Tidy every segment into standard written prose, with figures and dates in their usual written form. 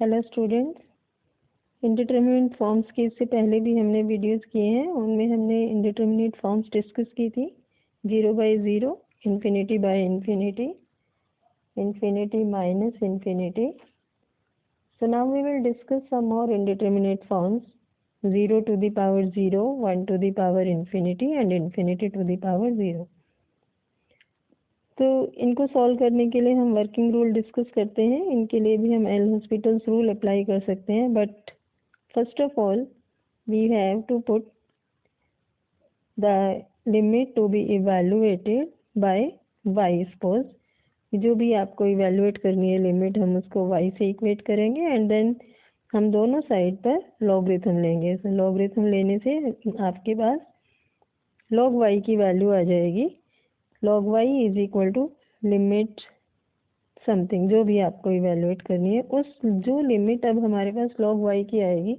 Hello students, indeterminate forms के इससे पहले भी हमने वीडियोस किए हैं। उनमें हमने इंडिटरमिनेट फॉर्म्स डिस्कस की थी, 0/0, infinity by infinity, infinity minus infinity. So now we will discuss some more indeterminate forms, 0 to the power 0, 1 to the power infinity and infinity to the power 0। तो इनको solve करने के लिए हम working rule discuss करते हैं। इनके लिए भी हम एल हॉस्पिटल्स रूल अप्लाई कर सकते हैं, but first of all we have to put the limit to be evaluated by y. Suppose जो भी आपको इवैल्यूएट करनी है लिमिट, हम उसको वाई से इक्वेट करेंगे एंड देन हम दोनों साइड पर लॉगरिथम लेंगे। तो लॉगरिथम लेने से आपके पास लॉग वाई की वैल्यू आ जाएगी। log y is equal to limit something, जो भी आपको इवेल्युएट करनी है उस जो लिमिट अब हमारे पास log y की आएगी,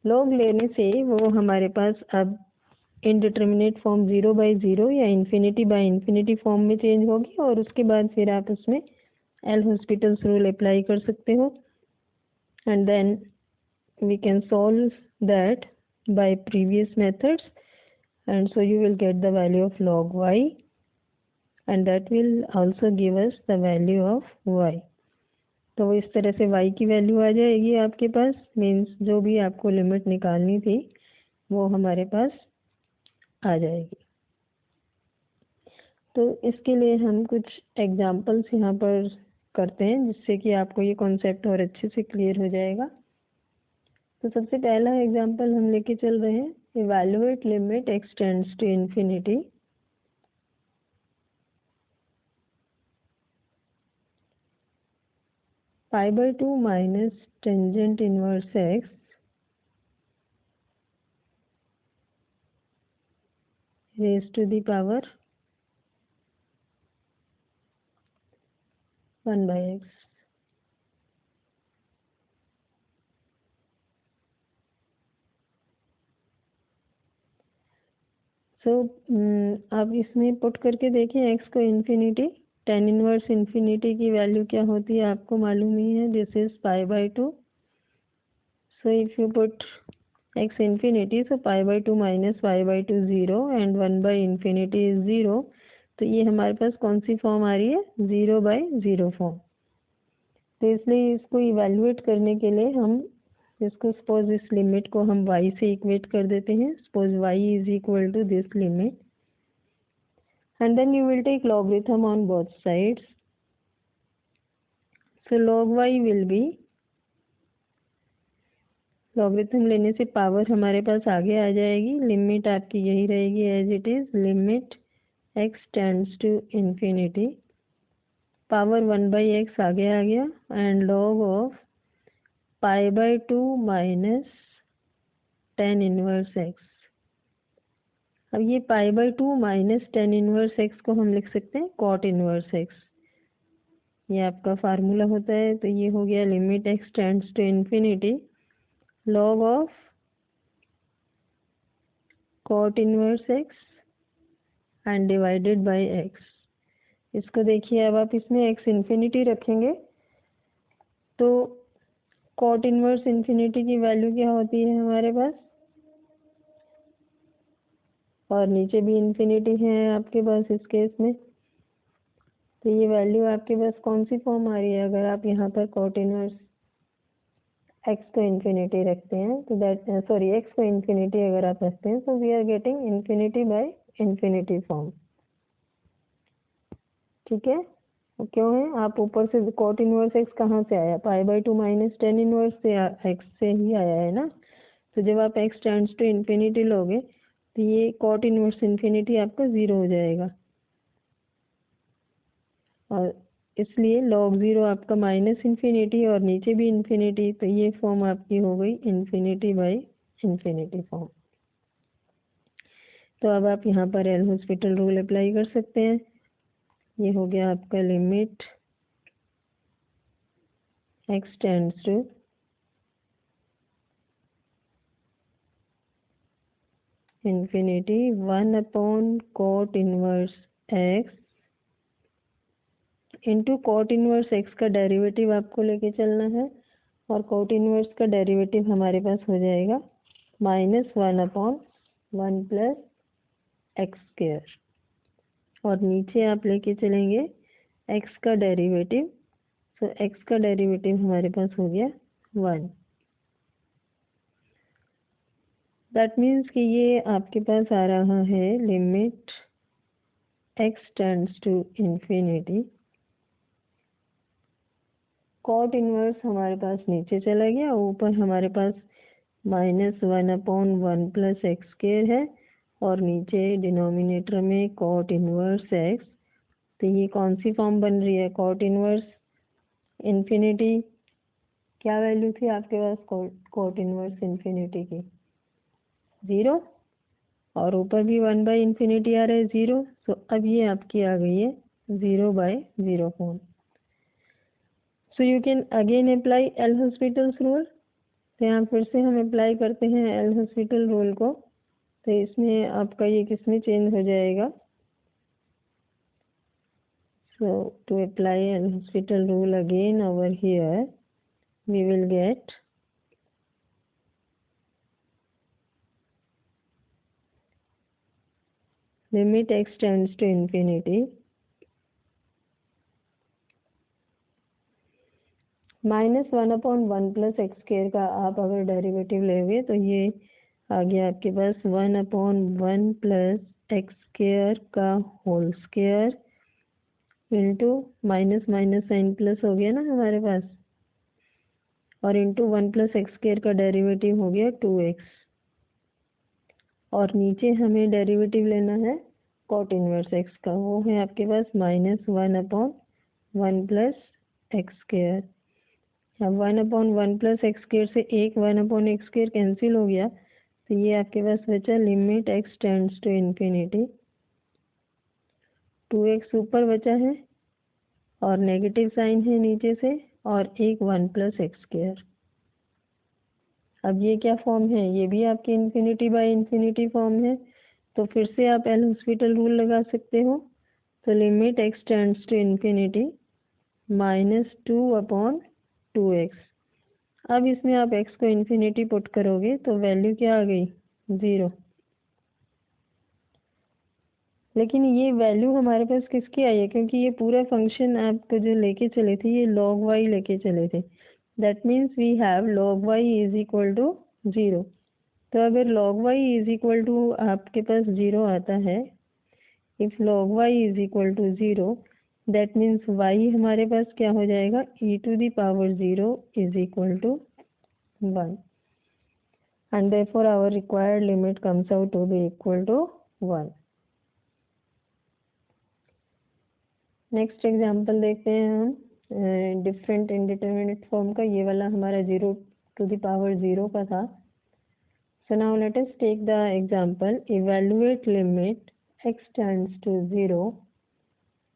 log लेने से वो हमारे पास अब इनडिटरमिनेट फॉर्म 0/0 या इन्फिनिटी बाय इन्फिनिटी फॉर्म में चेंज होगी और उसके बाद फिर आप उसमें एल हॉस्पिटल्स रूल अप्लाई कर सकते हो and then we can solve that by previous methods and so you will get the value of log y and that will also give us the value of y। तो इस तरह से y की value आ जाएगी आपके पास, means जो भी आपको लिमिट निकालनी थी वो हमारे पास आ जाएगी। तो इसके लिए हम कुछ एग्जांपल्स यहाँ पर करते हैं जिससे कि आपको ये कॉन्सेप्ट और अच्छे से क्लियर हो जाएगा। तो सबसे पहला एग्जांपल हम लेके चल रहे हैं, evaluate limit x tends to infinity pi/2 minus tangent inverse x raised to the power 1/x। सो आप इसमें पुट करके देखें x को इन्फिनिटी, tan इनवर्स इन्फिनिटी की वैल्यू क्या होती है आपको मालूम ही है, this is pi/2। So if you put x infinity, so pi/2 minus pi/2 0 and 1/infinity is 0। तो ये हमारे पास कौन सी फॉर्म आ रही है, 0/0 फॉर्म। तो इसलिए इसको इवैल्यूएट करने के लिए हम इसको सपोज इस लिमिट को हम y से इक्वेट कर देते हैं। Suppose y is equal to this limit and then you will take logarithm on both sides. So log y will be, logarithm लेने से पावर हमारे पास आगे आ जाएगी, लिमिट आपकी यही रहेगी as it is, limit x tends to infinity, power 1/x आगे आ गया and log of pi/2 minus tan inverse x। अब ये pi/2 minus tan inverse x को हम लिख सकते हैं cot इनवर्स x, ये आपका फार्मूला होता है। तो ये हो गया limit x tends to infinity log of cot inverse x and divided by x। इसको देखिए, अब आप इसमें x इन्फिनिटी रखेंगे तो cot इनवर्स इन्फिनिटी की वैल्यू क्या होती है हमारे पास, और नीचे भी इन्फिनिटी है आपके पास इस केस में। तो ये वैल्यू आपके पास कौन सी फॉर्म आ रही है, अगर आप यहाँ पर cot इनवर्स x को इन्फिनिटी रखते हैं तो दैट x को इन्फिनिटी अगर आप रखते हैं तो we are getting infinity by infinity form. ठीक है, तो क्यों है, आप ऊपर से cot इनवर्स x कहाँ से आया, pi/2 माइनस tan इनवर्स से x से ही आया है ना। तो जब आप x टेंड्स टू इन्फिनिटी लोगे तो ये cot इनवर्स इन्फिनिटी आपका 0 हो जाएगा और इसलिए log 0 आपका माइनस इन्फिनिटी और नीचे भी इन्फिनिटी, तो ये फॉर्म आपकी हो गई इन्फिनिटी बाय इन्फिनिटी फॉर्म। तो अब आप यहाँ पर एल हॉस्पिटल रूल अप्लाई कर सकते हैं। ये हो गया आपका limit x tends to infinity 1/cot inverse x into cot inverse x का डेरिवेटिव आपको लेके चलना है, और कॉट इनवर्स का डेरिवेटिव हमारे पास हो जाएगा -1/1 प्लस एक्स स्क्वायर, और नीचे आप लेके चलेंगे एक्स का डेरिवेटिव, तो एक्स का डेरिवेटिव हमारे पास हो गया 1। दैट मीन्स कि ये आपके पास आ रहा है limit x tends to infinity, cot inverse हमारे पास नीचे चला गया, ऊपर हमारे पास -1/1 प्लस एक्स स्क्वायर है, और नीचे डिनोमिनेटर में कॉट इनवर्स एक्स। तो ये कौन सी फॉर्म बन रही है? कॉट इनवर्स इंफिनिटी, क्या वैल्यू थी आपके पास कॉट इनवर्स इंफिनिटी की? 0, और ऊपर भी 1/∞ आ रहा है 0, तो अब ये आपकी आ गई है 0/0 form. So you can again apply L hospitals rule. तो यहाँ फिर से हम अप्लाई करते हैं एल हॉस्पिटल रूल को। तो इसमें आपका ये किस में चेंज हो जाएगा? So to apply L hospital rule again over here, we will get limit x tends to infinity -1/1 plus x square का आप अगर डेरिवेटिव लेंगे तो ये आ गया आपके पास 1/1 प्लस एक्स स्क्वायर का whole square into minus minus sine plus हो गया ना हमारे पास, और इंटू 1 प्लस एक्स स्क्वायर का डेरिवेटिव हो गया 2x, और नीचे हमें डेरिवेटिव लेना है कॉट इनवर्स एक्स का, वो है आपके पास -1/1 प्लस एक्स स्क्वायर। अब 1/1 प्लस एक्स स्क्वायर से एक 1/x स्क्वायर कैंसिल हो गया, तो ये आपके पास बचा limit x tends to infinity, 2x ऊपर बचा है और नेगेटिव साइन है नीचे से, और एक 1 प्लस एक्स स्क्वायर। अब ये क्या फॉर्म है? ये भी आपकी इंफिनिटी बाय इंफिनिटी फॉर्म है। तो फिर से आप एल हॉस्पिटल रूल लगा सकते हो। तो limit x tends to infinity -2/2x। अब इसमें आप x को इंफिनिटी पुट करोगे तो वैल्यू क्या आ गई? 0। लेकिन ये वैल्यू हमारे पास किसकी आई है? क्योंकि ये पूरा फंक्शन आपको जो लेके चले थे ये log y लेके चले थे। That means we have log y is equal to 0। तो अगर log y is equal to आपके पास 0 आता है, if log y is equal to 0, that means y हमारे पास क्या हो जाएगा? e⁻0 is equal to 1, and therefore our required limit comes out to be equal to 1. Next example देखते हैं हम डिफरेंट इंडिटरमिनेट फॉर्म का। ये वाला हमारा 0⁻0 का था। So now let us take the example evaluate limit x tends to 0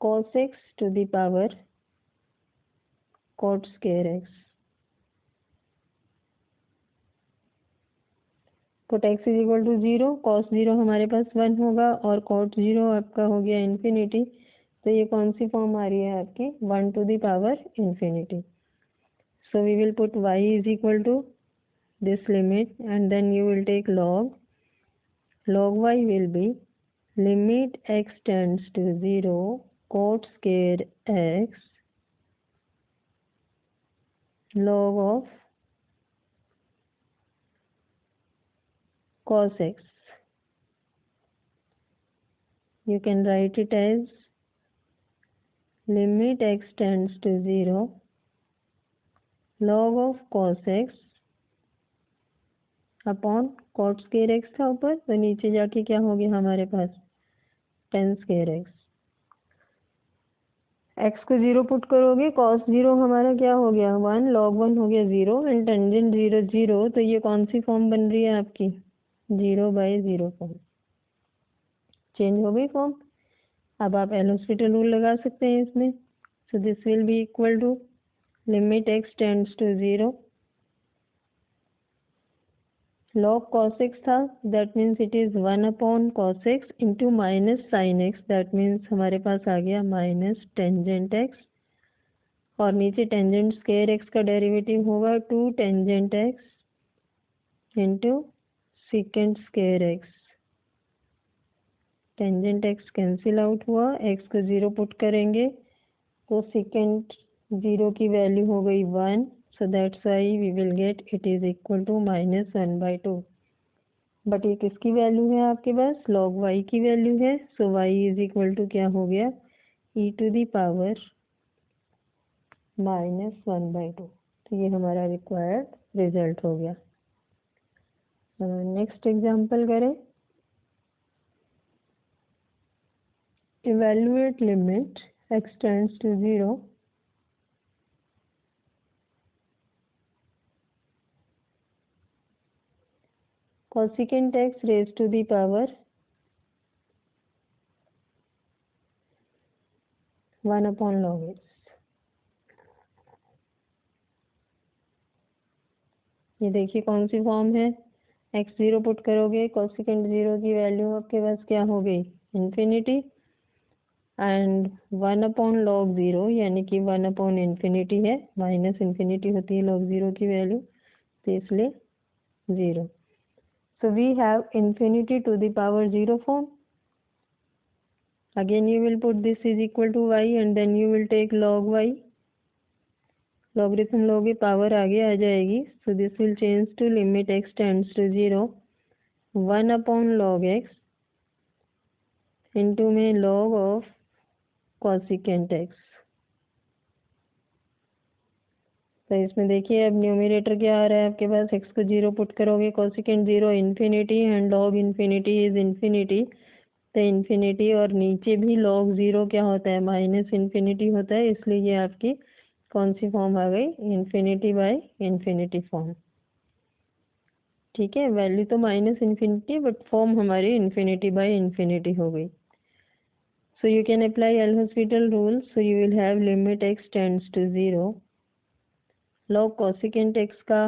cos x to the power cot square x। cot x is equal to 0, cos 0 हमारे पास 1 होगा, और cot 0 आपका हो गया इंफिनिटी। तो ये कौन सी फॉर्म आ रही है आपकी? 1 to the power infinity। So we will put y is equal to this limit, and then you will take log y will be limit x tends to 0 cot square x log of cos x। You can write it as limit x tends to 0 log of cos x upon cot square x था ऊपर, तो नीचे जाके क्या हो गया हमारे पास? tan square x। x को 0 पुट करोगे, cos 0 हमारा क्या हो गया? 1, log 1 हो गया 0, एंड टेंजेंट 0 0। तो ये कौन सी फॉर्म बन रही है आपकी? 0/0 फॉर्म। चेंज हो गई फॉर्म। अब आप एल हॉस्पिटल रूल लगा सकते हैं इसमें। So this will be equal to limit x tends to 0 log cos x था, that means it is 1/cos x into minus sine x. That means हमारे पास आ गया माइनस टेंजेंट एक्स और नीचे टेंजेंट स्क्वायर एक्स का derivative होगा 2 tangent x into secant square x. Tangent x cancel out हुआ, एक्स को 0 पुट करेंगे तो सीकेंट 0 की वैल्यू हो गई 1, so that's why we will get it is equal to -1/2। But ये किसकी वैल्यू है आपके पास? log y की वैल्यू है, so y is equal to क्या हो गया? e to the power -1/2। तो ये हमारा रिक्वायर्ड रिजल्ट हो गया। नेक्स्ट एग्जांपल करें। Evaluate limit x tends to 0 cosecant x raised to the power 1/log x। ये देखिए कौन सी फॉर्म है। x 0 पुट करोगे, cosecant 0 की वैल्यू आपके पास क्या हो गई? इन्फिनिटी। एंड 1/log 0 यानी कि 1/infinity है, -infinity होती है log 0 की वैल्यू, तो इसलिए 0। So we have infinity to the power 0 form. Again you will put this is equal to y and then you will take log y. Logarithm लोगे power आगे आ जाएगी, so this will change to limit x tends to 0 1/log x into में log of cosecant x। तो इसमें देखिए अब numerator क्या आ रहा है आपके पास, x को 0 पुट करोगे, cosecant 0 infinity and log infinity is infinity, तो इन्फिनिटी और नीचे भी log 0 क्या होता है? -infinity होता है, इसलिए ये आपकी कौन सी फॉर्म आ गई? Infinity by infinity form. ठीक है, वैल्यू तो -infinity बट फॉर्म हमारी इन्फिनिटी बाय इन्फिनिटी हो गई। So you can apply L'Hospital rule. So you will have limit x tends to 0 log cosecant x का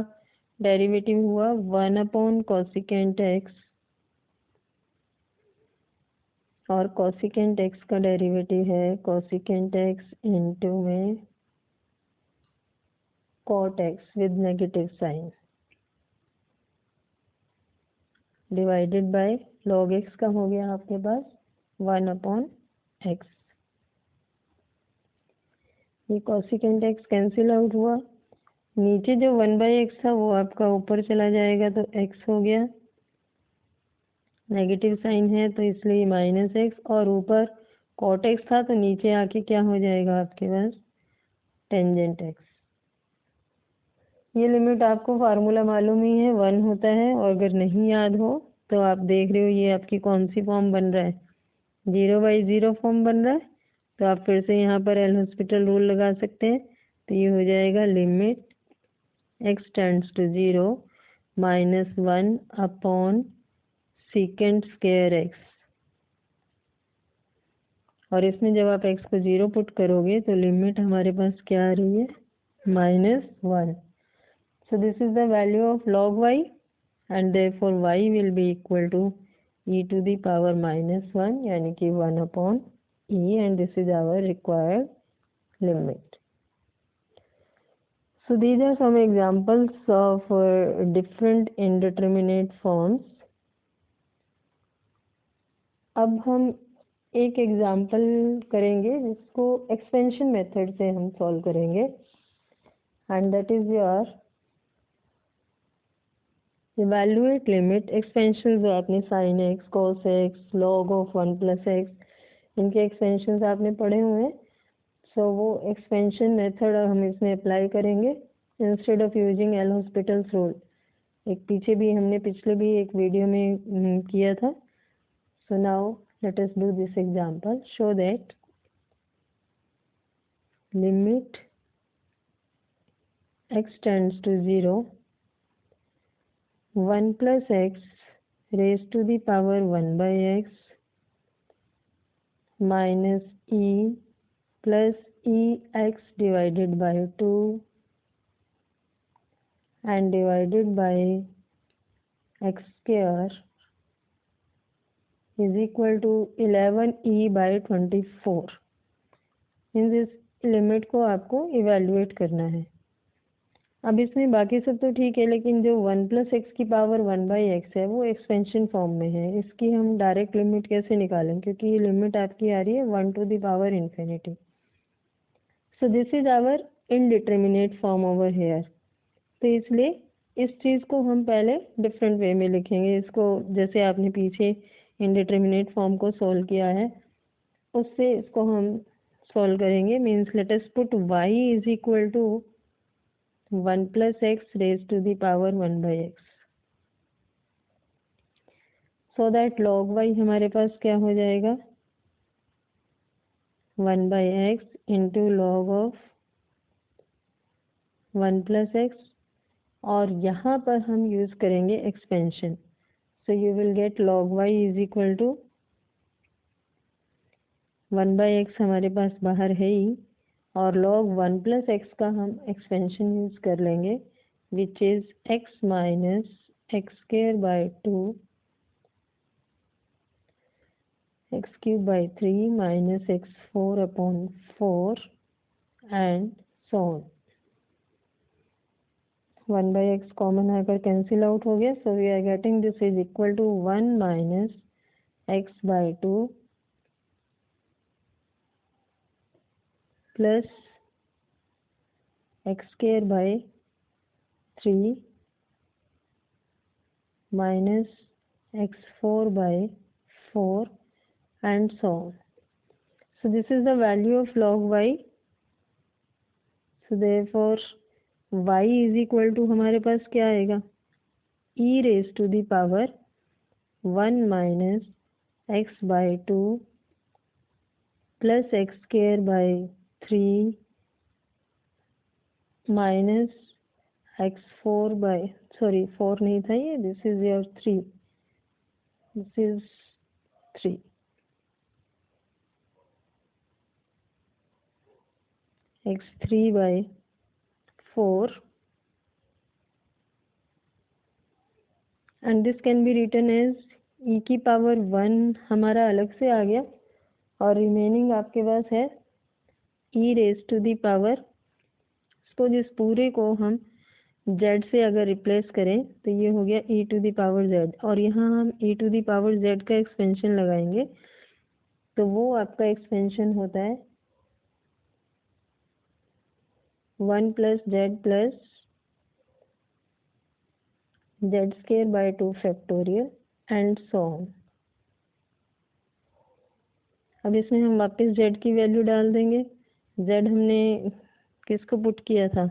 डेरिवेटिव हुआ 1/cosecant x और cosecant x का डेरिवेटिव है cosecant x इंटू में cot x with negative sine divided by log x का हो गया आपके पास 1/x। ये cosecant x कैंसिल आउट हुआ, नीचे जो 1/x था वो आपका ऊपर चला जाएगा तो x हो गया, नेगेटिव साइन है तो इसलिए -x, और ऊपर cot x था तो नीचे आके क्या हो जाएगा आपके पास? Tangent x। ये लिमिट आपको फार्मूला मालूम ही है, 1 होता है, और अगर नहीं याद हो तो आप देख रहे हो ये आपकी कौन सी फॉर्म बन रहा है? 0/0 फॉर्म बन रहा है, तो आप फिर से यहाँ पर एल-हॉस्पिटल रूल लगा सकते हैं। तो ये हो जाएगा limit x tends to 0 -1 secant square x, और इसमें जब आप x को 0 पुट करोगे तो लिमिट हमारे पास क्या आ रही है? -1। So this is the value of log y and therefore y will be equal to e to the power -1 यानी कि 1/e, and this is our required limit. So these are some examples of different indeterminate forms. अब हम एक example करेंगे जिसको expansion method से हम solve करेंगे, and that is your evaluate limit expansion. जो आपने sine x, cos x, log of 1+x, इनके एक्सपेंशन आपने पढ़े हुए हैं। सो वो एक्सपेंशन मेथड हम इसमें अप्लाई करेंगे instead of using L-hospitals rule. एक पीछे भी हमने पिछले भी एक वीडियो में किया था। So now let us do this example. Show that limit x tends to 0 1+x raised to the power 1/x minus e plus ex divided by 2 and divided by x square is equal to 11e/24. In this limit को आपको evaluate करना है। अब इसमें बाकी सब तो ठीक है, लेकिन जो 1 + x की पावर 1/x है वो एक्सपेंशन फॉर्म में है। इसकी हम डायरेक्ट लिमिट कैसे निकालें, क्योंकि ये लिमिट आपकी आ रही है 1 to the power infinity। So this is our indeterminate form over here. तो इसलिए इस चीज़ को हम पहले डिफरेंट वे में लिखेंगे। इसको जैसे आपने पीछे इनडिटर्मिनेट फॉर्म को सॉल्व किया है उससे इसको हम सॉल्व करेंगे। Means let us put y is equal to 1 + x raised to the power 1/x, so that log y हमारे पास क्या हो जाएगा 1/x into log of 1 + x, और यहाँ पर हम यूज़ करेंगे expansion. So you will get log y is equal to 1/x हमारे पास बाहर है ही, और log 1 + x का हम एक्सपेंशन यूज़ कर लेंगे which is x minus x²/2 x³/3 minus x4/4 and so on. 1/x common आकर कैंसिल आउट हो गया, so we are getting this is equal to 1 minus x/2 plus x²/3 minus x4/4 and so on. So this is the value of log y. So therefore y is equal to हमारे पास क्या आएगा e raised to the power 1 minus x/2 plus x²/3 minus x4 नहीं था ये, this is your 3, this is 3 x3/4 and this can be written as e की power 1 हमारा अलग से आ गया, और रिमेनिंग आपके पास है e raised to the power। Suppose इस पूरे को हम z से अगर रिप्लेस करें तो ये हो गया e to the power z, और यहाँ हम e to the power z का एक्सपेंशन लगाएंगे तो वो आपका एक्सपेंशन होता है 1 + z + z²/2 factorial and so on. अब इसमें हम वापस z की वैल्यू डाल देंगे। z हमने किसको पुट किया था,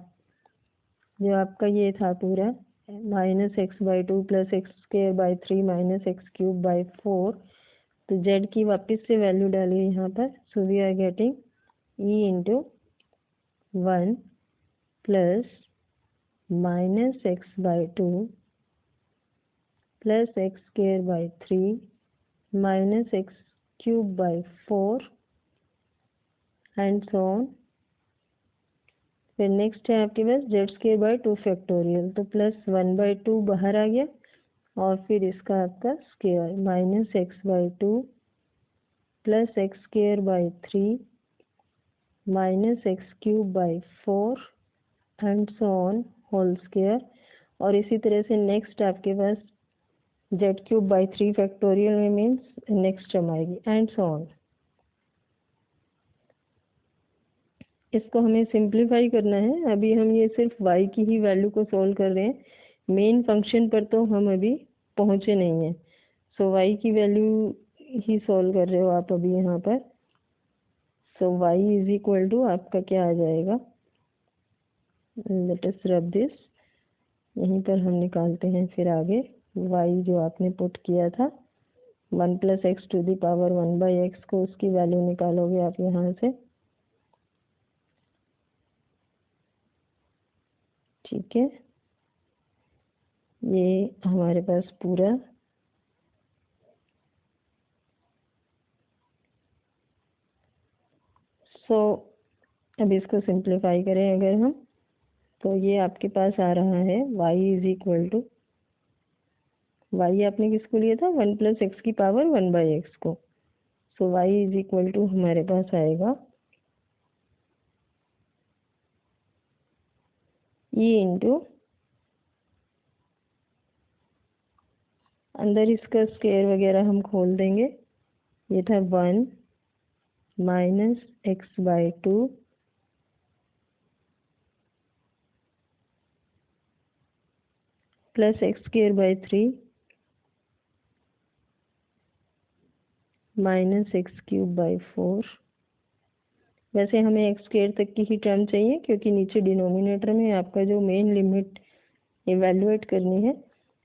जो आपका ये था पूरा -x/2 + x²/3 माइनस x³/4, तो z की वापस से वैल्यू डालिए यहाँ पर। So we are getting e into 1 plus -x/2 plus x²/3 minus x³/4 and so on. फिर नेक्स्ट है आपके पास z²/2 फैक्टोरियल, तो +1/2 बाहर आ गया, और फिर इसका आपका square -x/2 plus x²/3 minus x³/4 and so on whole square. और इसी तरह से नेक्स्ट आपके पास z³/3 फैक्टोरियल में मीन्स नेक्स्ट टर्म आएगी एंड सो ऑन। इसको हमें सिंप्लीफाई करना है। अभी हम ये सिर्फ y की ही वैल्यू को सॉल्व कर रहे हैं, मेन फंक्शन पर तो हम अभी पहुँचे नहीं हैं। सो y की वैल्यू ही सॉल्व कर रहे हो आप अभी यहाँ पर। सो y इज इक्वल टू आपका क्या आ जाएगा, लेट अस रब दिस, यहीं पर हम निकालते हैं फिर आगे y जो आपने पुट किया था 1 + x to the power 1/x को, उसकी वैल्यू निकालोगे आप यहाँ से। ठीक है, ये हमारे पास पूरा अब इसको सिंप्लीफाई करें अगर हम, तो ये आपके पास आ रहा है y is equal to, y आपने किसको लिया था 1 + x की पावर 1/x को। सो y इज इक्वल टू हमारे पास आएगा ई इंटू अंदर इसका स्क्वायर वगैरह हम खोल देंगे। ये था 1 minus x by 2 plus x square by 3 minus x cube by 4। वैसे हमें एक्स स्क्वायर तक की ही टर्म चाहिए क्योंकि नीचे डिनोमिनेटर में आपका जो मेन लिमिट इवेल्युएट करनी है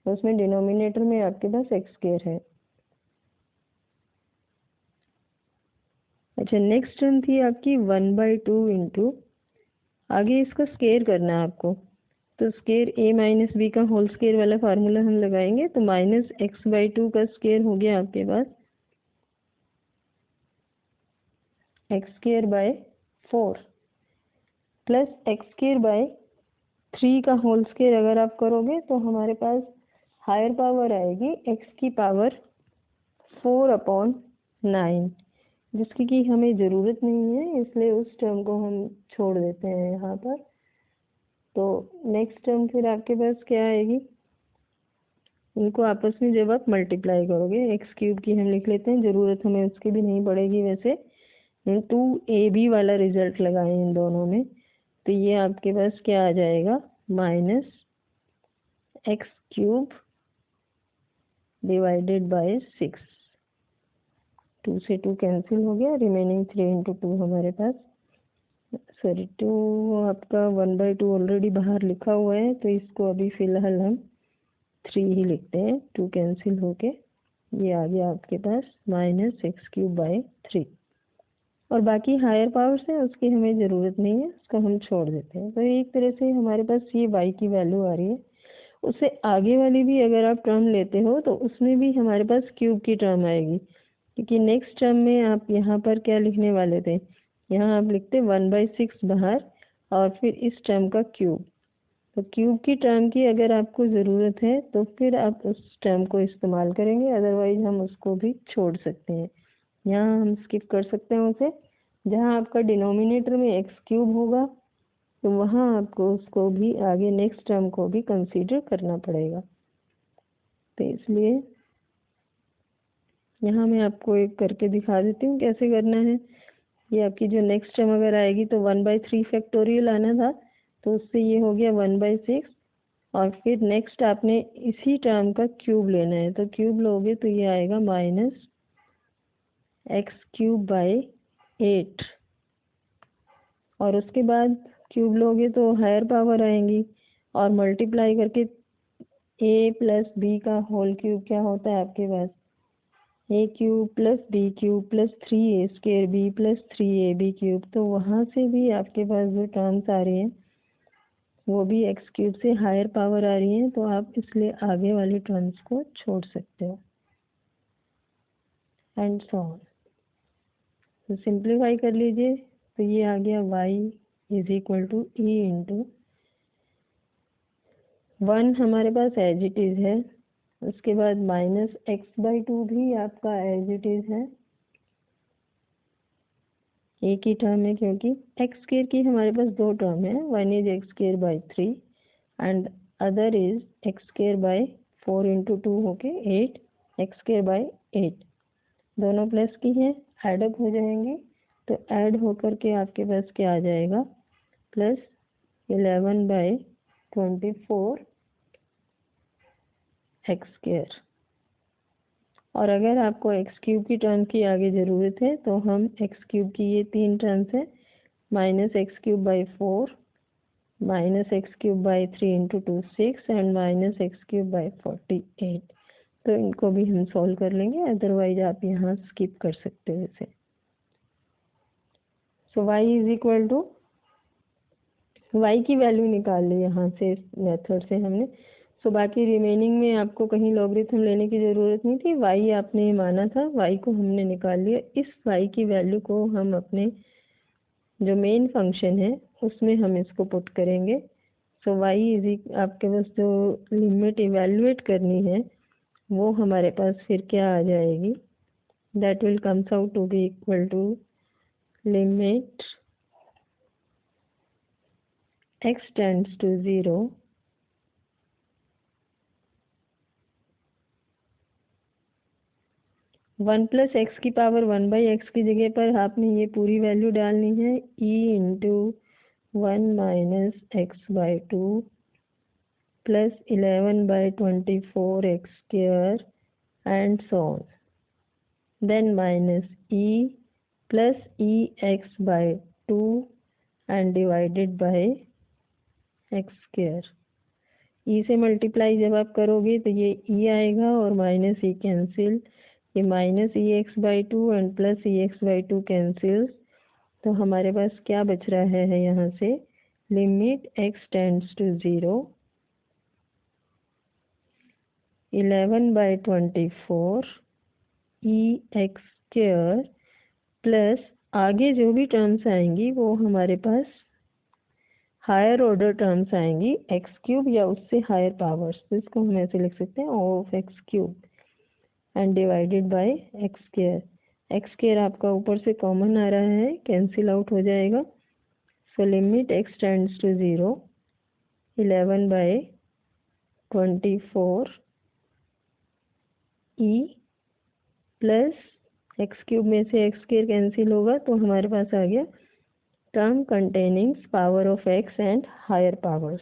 उसमें डिनोमिनेटर में आपके पास एक्स स्क्वायर है। अच्छा, नेक्स्ट टर्म थी आपकी 1/2 इंटू, आगे इसका स्क्वायर करना है आपको, तो स्क्वायर a माइनस बी का होल स्क्वायर वाला फार्मूला हम लगाएंगे। तो माइनस एक्स बाई 2 का स्क्वायर हो गया आपके पास x square by 4 plus x square by 3 का होल स्क्वायर अगर आप करोगे तो हमारे पास हायर पावर आएगी x की पावर 4/9, जिसकी कि हमें ज़रूरत नहीं है, इसलिए उस टर्म को हम छोड़ देते हैं यहाँ पर। तो नेक्स्ट टर्म फिर आपके पास क्या आएगी, इनको आपस में जब आप मल्टीप्लाई करोगे, एक्स क्यूब की हम लिख लेते हैं, ज़रूरत हमें उसकी भी नहीं पड़ेगी वैसे। 2ab वाला रिजल्ट लगाएं इन दोनों में, तो ये आपके पास क्या आ जाएगा, minus x cube divided by 6। 2 से 2 कैंसिल हो गया, रिमेनिंग 3 इंटू 2 हमारे पास, सॉरी 2 आपका 1/2 ऑलरेडी बाहर लिखा हुआ है, तो इसको अभी फ़िलहाल हम 3 ही लिखते हैं। 2 कैंसिल होके ये आ गया आपके पास माइनस एक्स क्यूब बाय 3। और बाकी हायर पावर्स है उसकी हमें ज़रूरत नहीं है, उसको हम छोड़ देते हैं। तो एक तरह से हमारे पास ये y की वैल्यू आ रही है। उससे आगे वाली भी अगर आप टर्म लेते हो तो उसमें भी हमारे पास क्यूब की टर्म आएगी, क्योंकि नेक्स्ट टर्म में आप यहाँ पर क्या लिखने वाले थे, यहाँ आप लिखते 1/6 बाहर और फिर इस टर्म का क्यूब। तो क्यूब की टर्म की अगर आपको ज़रूरत है तो फिर आप उस टर्म को इस्तेमाल करेंगे, अदरवाइज हम उसको भी छोड़ सकते हैं। यहाँ हम स्किप कर सकते हैं उसे। जहाँ आपका डिनोमिनेटर में एक्स क्यूब होगा तो वहाँ आपको उसको भी आगे नेक्स्ट टर्म को भी कंसीडर करना पड़ेगा। तो इसलिए यहाँ मैं आपको एक करके दिखा देती हूँ कैसे करना है। ये आपकी जो नेक्स्ट टर्म अगर आएगी तो 1/3 फैक्टोरियल आना था, तो उससे ये हो गया 1/6, और फिर नेक्स्ट आपने इसी टर्म का क्यूब लेना है, तो क्यूब लोगे तो ये आएगा माइनस एक्स क्यूब बाय 8, और उसके बाद क्यूब लोगे तो हायर पावर आएंगी, और मल्टीप्लाई करके a प्लस बी का होल क्यूब क्या होता है आपके पास, a cube plus B cube plus 3a square B plus 3ab cube. तो वहाँ से भी आपके पास जो टर्म्स आ रही हैं वो भी एक्स क्यूब से हायर पावर आ रही हैं, तो आप इसलिए आगे वाली टर्म्स को छोड़ सकते हो, एंड सो ऑन। तो सिंप्लीफाई कर लीजिए, तो ये आ गया y is equal to E into 1 हमारे पास एज इट इज़ है, उसके बाद माइनस एक्स बाई 2 भी आपका एज इट इज़ है, एक ही टर्म है क्योंकि एक्स स्क्वायर की हमारे पास 2 टर्म है, one is x square by 3 and other is x square by 4 into 2 होके 8 एक्स स्क्वायर बाई 8। दोनों प्लस की हैं, एडअप हो जाएंगी, तो ऐड होकर के आपके पास क्या आ जाएगा, प्लस 11/24 एक्स स्क्वायर। और अगर आपको एक्स क्यूब की टर्म की आगे ज़रूरत है तो हम एक्स क्यूब की ये 3 टर्म्स हैं, minus x cube by 4 minus x cube by 3 into 2 6 and minus x cube by 48, तो इनको भी हम सॉल्व कर लेंगे, अदरवाइज आप यहाँ स्किप कर सकते हो इसे। सो y is equal to, y की वैल्यू निकाल ली यहाँ से इस मेथड से हमने। सो बाकी रिमेनिंग में आपको कहीं लॉगरिथम लेने की ज़रूरत नहीं थी, y आपने माना था, y को हमने निकाल लिया। इस y की वैल्यू को हम अपने जो मेन फंक्शन है उसमें हम इसको पुट करेंगे। सो y इज आपके पास जो लिमिट इवेल्युएट करनी है वो हमारे पास फिर क्या आ जाएगी, that will comes out to be equal to limit x tends to 0, one plus X की पावर 1/x की जगह पर आपने ये पूरी वैल्यू डालनी है, e into 1 - x/2 plus 11/24x² and so on, then minus e plus ex/2 and divided by x²। e से मल्टीप्लाई जब आप करोगे तो ये e आएगा और माइनस e कैंसिल, ये minus ex/2 and plus ex/2 cancel, तो हमारे पास क्या बच रहा है यहाँ से, limit x tends to 0, 11/24 ex² plus आगे जो भी टर्म्स आएंगी वो हमारे पास हायर ऑर्डर टर्म्स आएंगी x³ या उससे हायर पावर्स, तो इसको हम ऐसे लिख सकते हैं of x³ and divided by x²। x² आपका ऊपर से कॉमन आ रहा है, कैंसिल आउट हो जाएगा, so limit x tends to 0, 11/24 e plus x³ में से x² कैंसिल होगा तो हमारे पास आ गया term containing power of x and higher powers.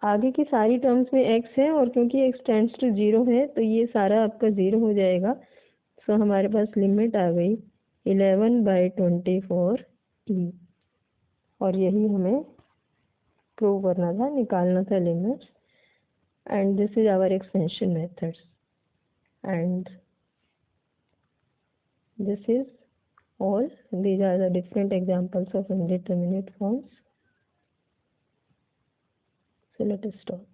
आगे की सारी टर्म्स में x है और क्योंकि x टेंड्स टू 0 है तो ये सारा आपका 0 हो जाएगा, सो हमारे पास लिमिट आ गई 11/24 e, और यही हमें प्रूव करना था, निकालना था limit, and this is our expansion methods and this is all. These are the different examples of indeterminate forms. So let us stop.